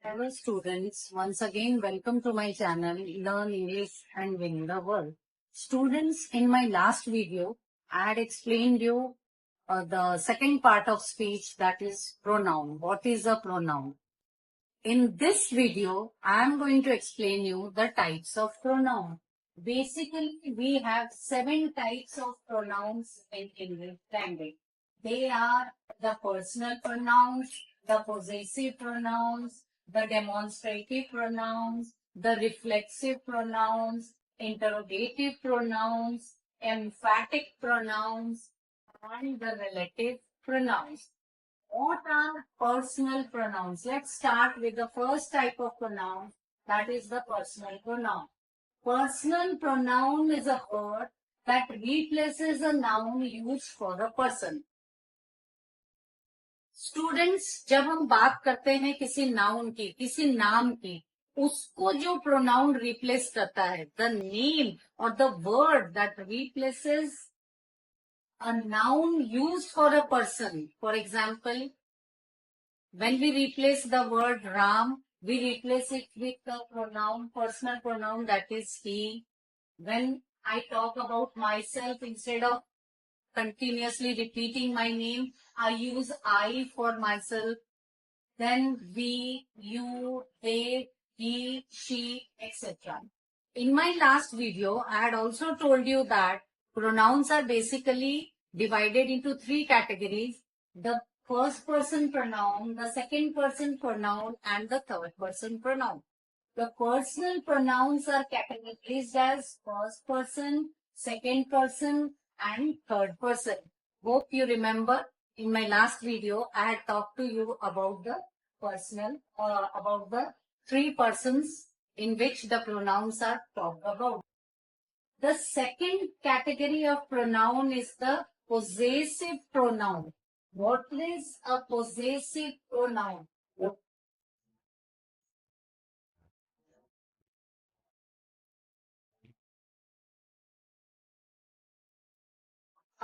Hello students, once again welcome to my channel Learn English and Win the World. Students, in my last video, I had explained you the second part of speech, that is pronoun. What is a pronoun? In this video, I am going to explain you the types of pronoun. Basically, we have 7 types of pronouns in English language. They are the personal pronouns, the possessive pronouns, the demonstrative pronouns, the reflexive pronouns, interrogative pronouns, emphatic pronouns, and the relative pronouns. What are personal pronouns? Let's start with the first type of pronoun, that is the personal pronoun. Personal pronoun is a word that replaces a noun used for a person. Students, जब हम बात करते हैं किसी noun की, किसी नाम की, उसको जो प्रोनाउन रिप्लेस करता है, द नेम और the word that replaces a noun used for a person. For example, when we replace the word Ram, we replace it with the pronoun, personal pronoun, that is he. When I talk about myself, instead of continuously repeating my name, I use I for myself. Then we, you, they, he, she, etc. In my last video, I had also told you that pronouns are basically divided into 3 categories: the first person pronoun, the second person pronoun, and the third person pronoun. The personal pronouns are categorized as first person, second person, and third person. Hope you remember, in my last video, I had talked to you about the personal, about the 3 persons in which the pronouns are talked about. The second category of pronoun is the possessive pronoun. What is a possessive pronoun?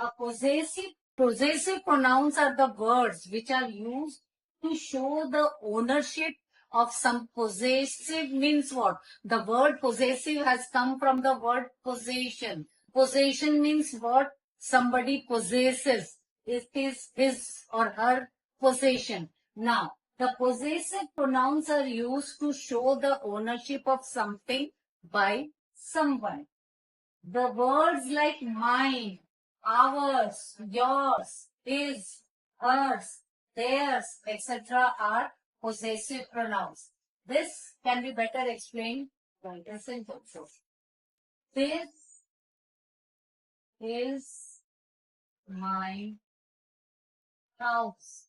A possessive pronouns are the words which are used to show the ownership of some. Possessive means what? The word possessive has come from the word possession. Possession means what? Somebody possesses. It is his or her possession. Now, the possessive pronouns are used to show the ownership of something by someone. The words like mine, ours, yours, his, hers, theirs, etc. are possessive pronouns. This can be better explained by the sentences. This is my house.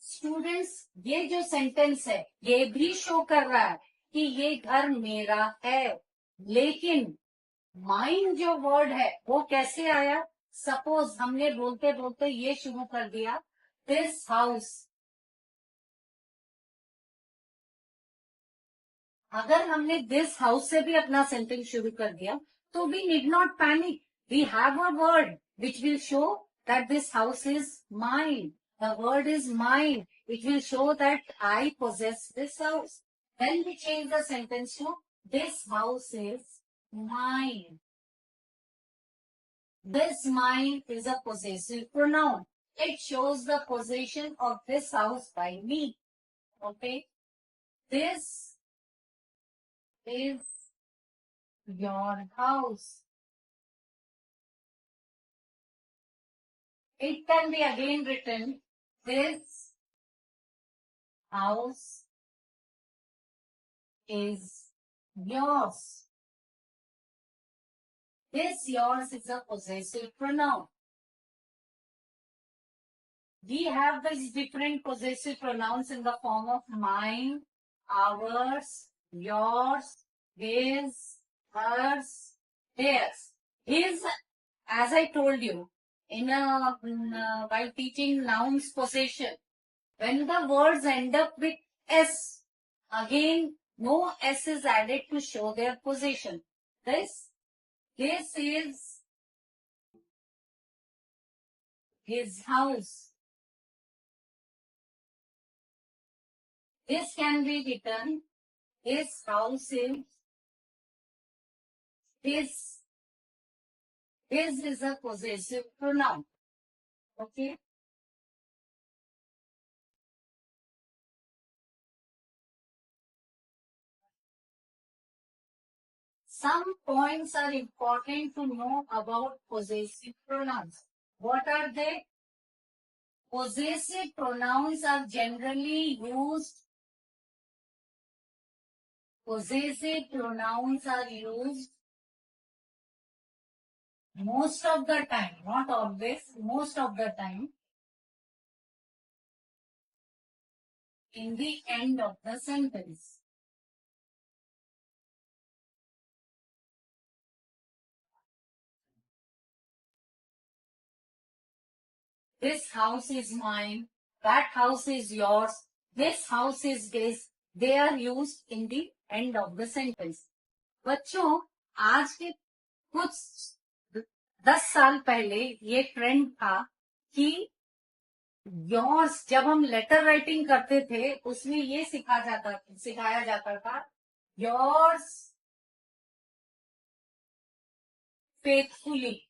Students, ये जो sentence है, ये भी show कर रहा है कि ये घर मेरा है, लेकिन माइंड जो वर्ड है वो कैसे आया? सपोज हमने बोलते बोलते ये शुरू कर दिया, दिस हाउस। अगर हमने दिस हाउस से भी अपना सेंटेंस शुरू कर दिया, तो we need not panic. We have a word which will show that this house is mine. The word is mine. It will show that I possess this house. Then we change the sentence to this house is mine. This mine is a possessive pronoun. It shows the possession of this house by me. Okay. This is your house. It can be again written, this house is yours. This yours is a possessive pronoun. We have these different possessive pronouns in the form of mine, ours, yours, his, hers, theirs. His, as I told you, while teaching nouns possession, when the words end up with S, again no S is added to show their possession. This is his house. This can be written, his house is, his is a possessive pronoun. Okay. Some points are important to know about possessive pronouns. What are they? Possessive pronouns are generally used. Possessive pronouns are used most of the time, not always, most of the time, in the end of the sentence. This house is mine, that house is yours, this house is his. They are used in the end of the sentence. बच्चों, आज के कुछ 10 साल पहले ये trend था कि yours, जब हम लेटर राइटिंग करते थे उसमें ये सिखाया जाता था, योर्स फेथफुली.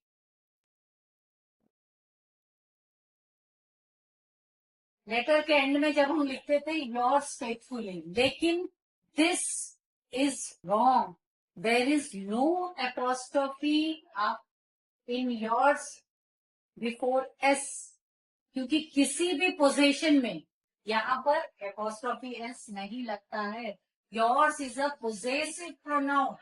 लेटर के एंड में जब हम लिखते थे योर्स फेथफुली, लेकिन this is wrong. There is no apostrophe in yours before S, क्योंकि किसी भी पोजीशन में यहाँ पर एपोस्ट्रोफी एस नहीं लगता है. Yours is a possessive pronoun.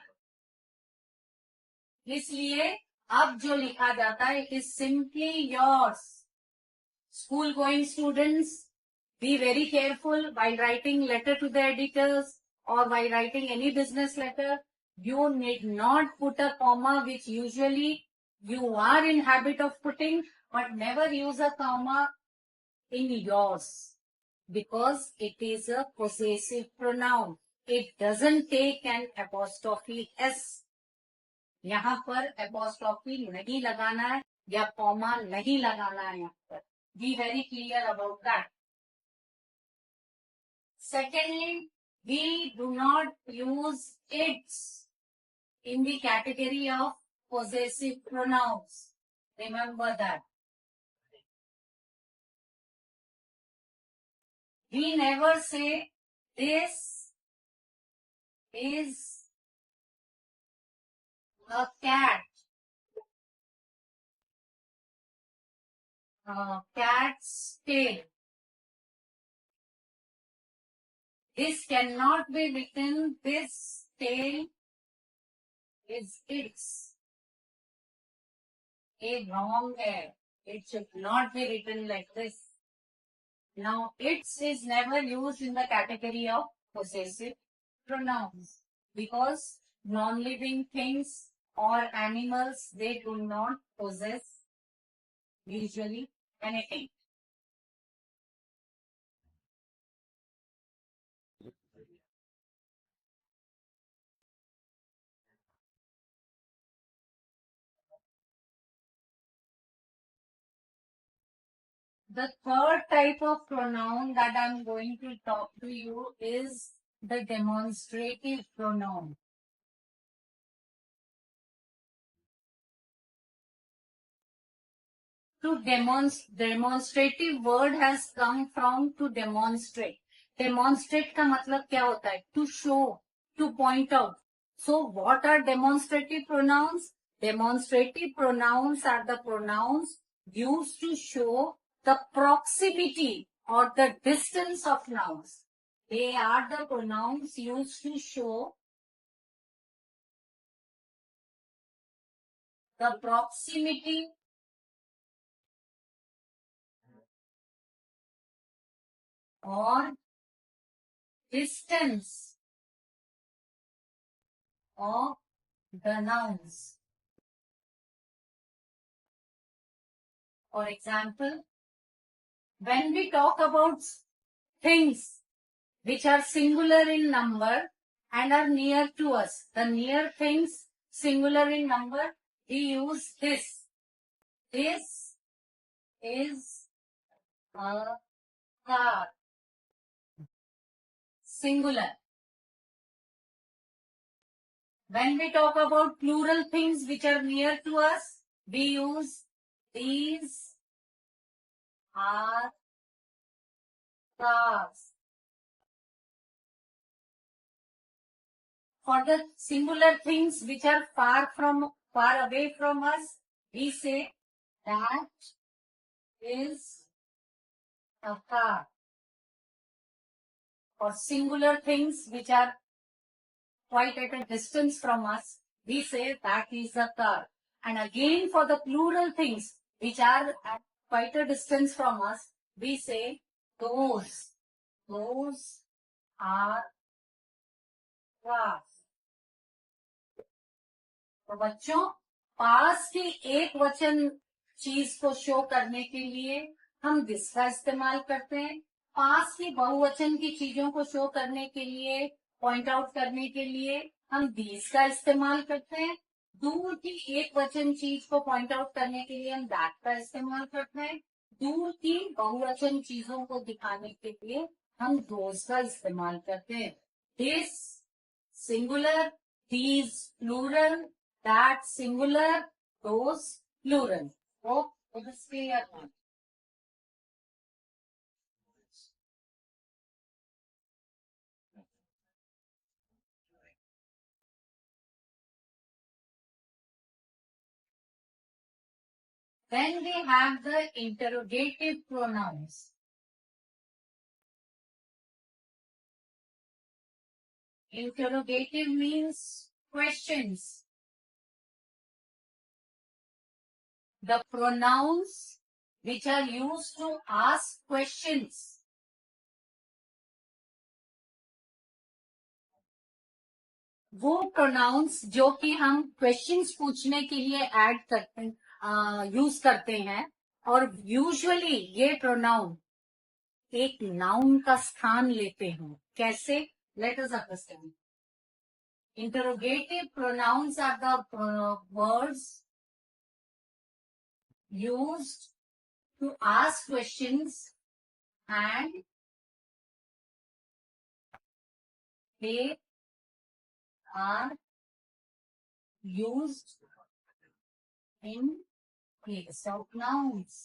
इसलिए अब जो लिखा जाता है is simply yours. School going students, be very careful while writing letter to the editors or while writing any business letter. You need not put a comma, which usually you are in habit of putting, but never use a comma in yours, because it is a possessive pronoun. It doesn't take an apostrophe s. यहाँ पर apostrophe नहीं लगाना है या comma नहीं लगाना है. यहाँ पर be very clear about that. Secondly, we do not use its in the category of possessive pronouns. Remember that. We never say this is a cat. Cat's tail. This cannot be written. This tail is its. A wrong है. It should not be written like this. Now, its is never used in the category of possessive pronouns, because non-living things or animals, they do not possess usually anything. The third type of pronoun that I'm going to talk to you is the demonstrative pronoun. To demonstrative word has come from to demonstrate. Demonstrate का मतलब क्या होता है? To show, to point out. So what are demonstrative pronouns? Demonstrative pronouns are the pronouns used to show the proximity or the distance of nouns. They are the pronouns used to show the proximity or distance of the nouns. For example, when we talk about things which are singular in number and are near to us, the near things, singular in number, we use this. This is a car. singular. When we talk about plural things which are near to us, we use these are cars. For the singular things which are far away from us, we say that is a car. For singular things which are quite at a distance from us, we say that is a car. And again for the plural things which are at quite a distance from us, we say those are cars. तो बच्चों, पास की एक वचन चीज को show करने के लिए हम दिस का इस्तेमाल करते हैं. पास की बहुवचन की चीजों को शो करने के लिए, पॉइंट आउट करने के लिए हम दीज का इस्तेमाल करते हैं. दूर की एक वचन चीज को पॉइंट आउट करने के लिए हम दैट का इस्तेमाल करते हैं. दूर की बहुवचन चीजों को दिखाने के लिए हम दोज का इस्तेमाल करते हैं. This singular, these plural, that singular, those plural. Hope it is clear now. Then we have the interrogative pronouns. Interrogative means questions. The pronouns which are used to ask questions. वो pronounce जो कि हम questions पूछने के लिए add करते हैं, use करते हैं, और यूजुअली ये प्रोनाउन एक नाउन का स्थान लेते हैं. कैसे? Let us understand. Interrogative pronouns are the words used to ask questions and they are used in place of nouns.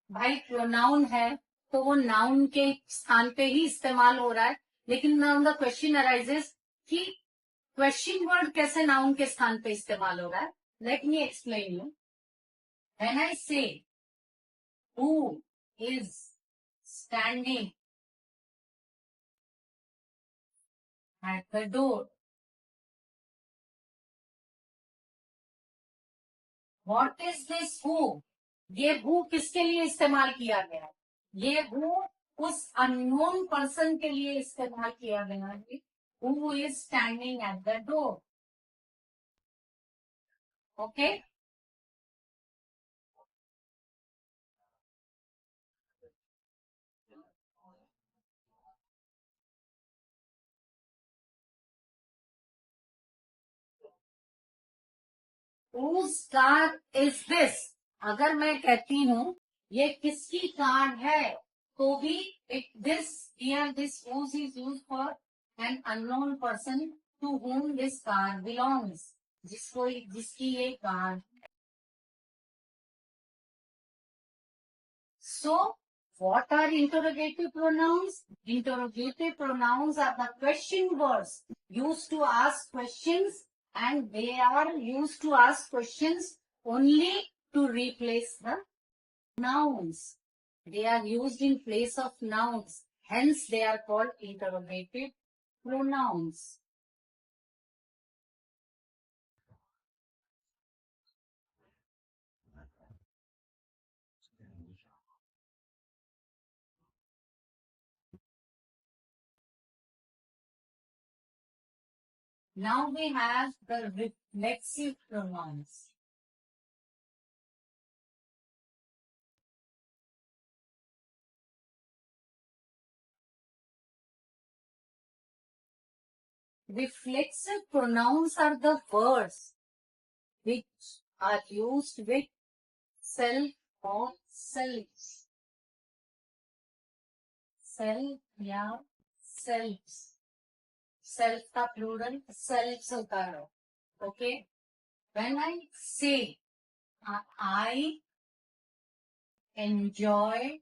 भाई प्रोनाउन है तो वो नाउन के स्थान पे ही इस्तेमाल हो रहा है, लेकिन नाउ द क्वेश्चन अराइजेस कि क्वेश्चन वर्ड कैसे नाउन के स्थान पे इस्तेमाल हो रहा है. Let me explain you. When I say who is standing at the door, what is this who? ये who किसके लिए इस्तेमाल किया गया है? ये who उस अननोन पर्सन के लिए इस्तेमाल किया गया है. Who is standing at the door? Okay? Whose car is this? अगर मैं कहती हूँ ये किसकी कार है, तो भी this here this whose is used for an unknown person to whom this car belongs. जिसकी ये car. So what are interrogative pronouns? Interrogative pronouns are the question words used to ask questions, and they are used to ask questions only to replace the nouns. They are used in place of nouns. Hence, they are called interrogative pronouns. Now we have the reflexive pronouns. Reflexive pronouns are the words which are used with self or selves. Self या सेल्फ्स, self का plural सेल्फ्स होता है. Okay, when I से I enjoy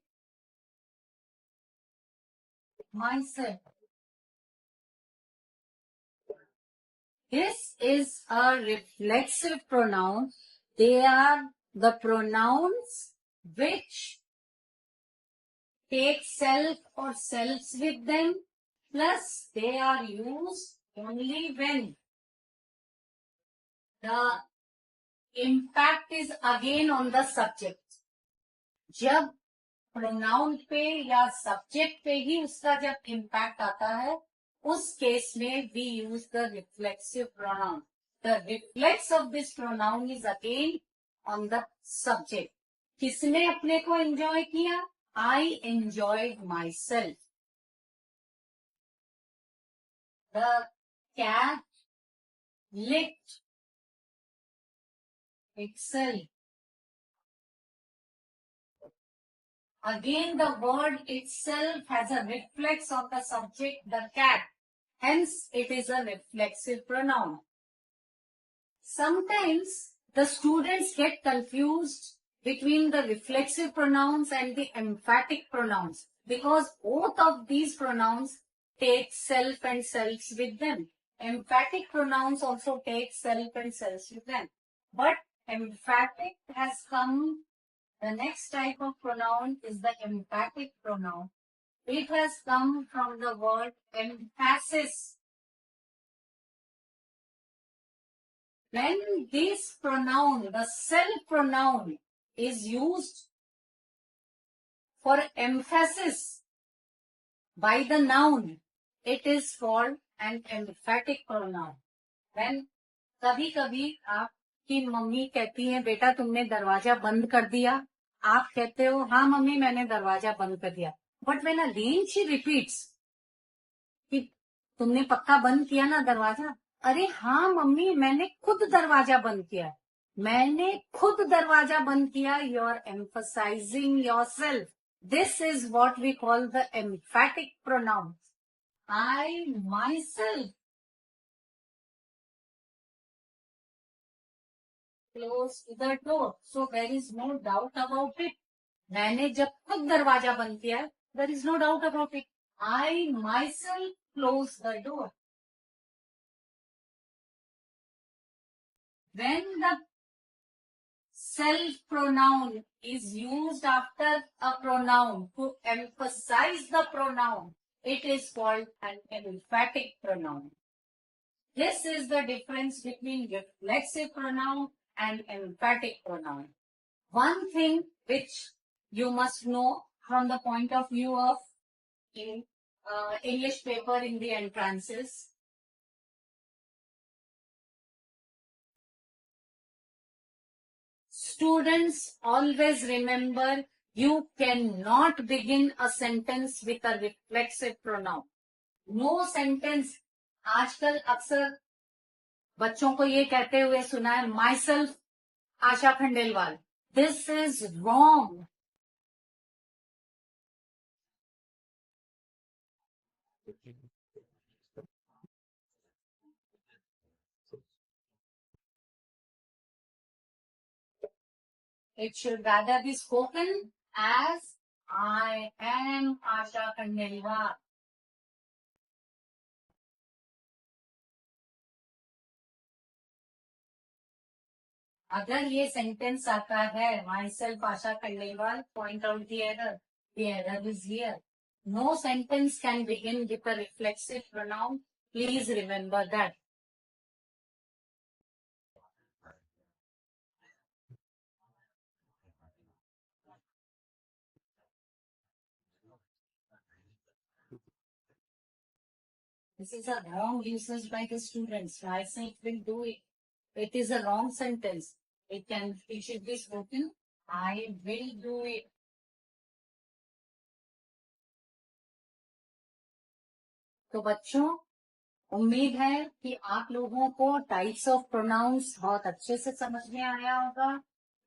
myself. This is a reflexive pronoun. They are the pronouns which take self or selves with them, plus they are used only when the impact is again on the subject. जब pronoun पे या subject पे ही उसका जब impact आता है, उस case में we use the reflexive pronoun. The reflex of this pronoun is again on the subject. किसने अपने को एंजॉय किया? I enjoy myself. The cat licked itself. Again, the word itself has a reflex on the subject, the cat. Hence, it is a reflexive pronoun. Sometimes the students get confused between the reflexive pronouns and the emphatic pronouns because both of these pronouns take self and selves with them. Emphatic pronouns also take self and selves with them. But emphatic has come. The next type of pronoun is the emphatic pronoun. It has come from the word emphasis. When this pronoun, the self pronoun, is used for emphasis by the noun, it is called an emphatic pronoun. When कभी-कभी आपकी mummy कहती है बेटा तुमने दरवाजा बंद कर दिया, आप कहते हो हाँ मम्मी मैंने दरवाजा बंद कर दिया. But when again she repeats कि तुमने पक्का बंद किया ना दरवाजा, अरे हाँ मम्मी मैंने खुद दरवाजा बंद किया, मैंने खुद दरवाजा बंद किया. You are emphasising yourself. This is what we call the emphatic pronoun. I myself closed the door, so there is no doubt about it. मैंने जब खुद दरवाजा बंद किया, there is no doubt about it. I myself closed the door. When the self pronoun is used after a pronoun to emphasize the pronoun, it is called an emphatic pronoun. This is the difference between reflexive pronoun and emphatic pronoun. One thing which you must know from the point of view of English paper in the entrances, students always remember you cannot begin a sentence with a reflexive pronoun. No sentence. आजकल अक्सर बच्चों को ये कहते हुए सुना है myself Asha Khandelwal. This is wrong. It should rather be spoken as I am Asha Khandelwal. अगर ये सेंटेंस आता है myself Asha Khandelwal, point out the error is here. No sentence can begin with a reflexive pronoun. Please remember that. This is a wrong usage by the students. Myself will do it. It is a wrong sentence. It should be spoken. I will do it. तो बच्चों, उम्मीद है कि आप लोगों को types of pronouns बहुत अच्छे से समझ में आया होगा.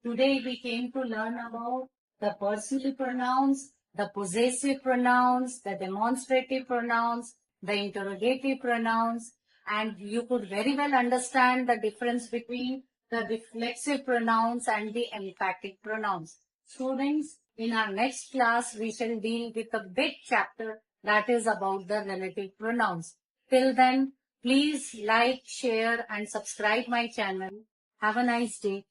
Today we came to learn about the personal pronouns the possessive pronouns, the demonstrative pronouns, the interrogative pronouns, and you could very well understand the difference between the reflexive pronouns and the emphatic pronouns. Students, in our next class, we shall deal with a big chapter that is about the relative pronouns. Till then, please like, share, and subscribe my channel. Have a nice day.